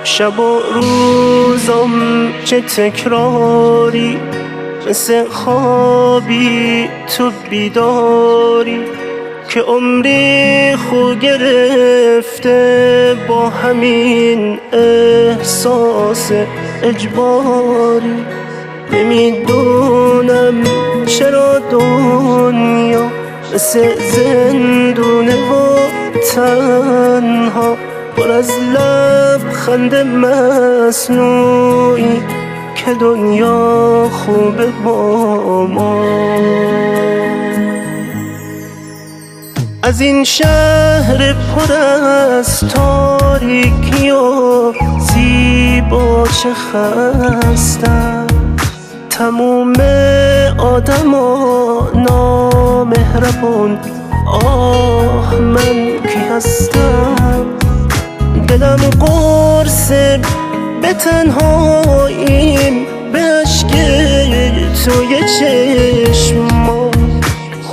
شب و روزم چه تکراری، مثل خوابی تو بیداری، که عمری خو گرفته با همین احساس اجباری. نمیدونم چرا دنیا مثل زندونه و تنها، پر از لبخند مصنوعی که دنیا خوبه با ما. از این شهر پر از تاریکی و زیبا چه خستم، تموم آدما نامهربون، آه من کی هستم؟ دلم قرص به تنهاییم، به عشق توی چشما.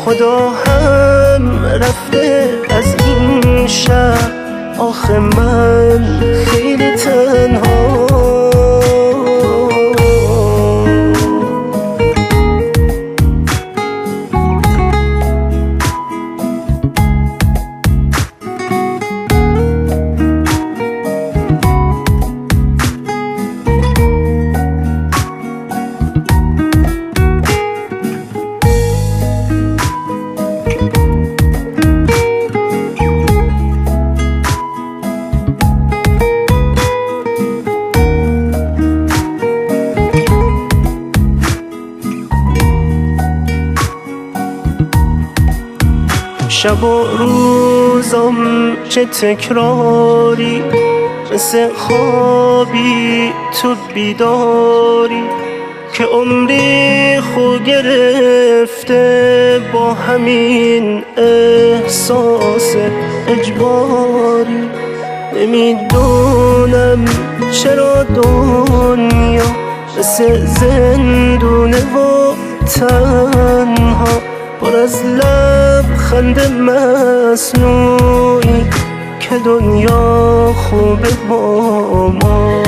خدا هم رفته از این شهر، آخه من خیلی تنها. شب و روزم چه تکراری، مثل خوابی تو بیداری، که عمری خو گرفته با همین احساس اجباری. نمیدونم چرا دنیا مثل زندونه و تنها، پر از لبخند مصنوعی که دنیا خوبه با ما.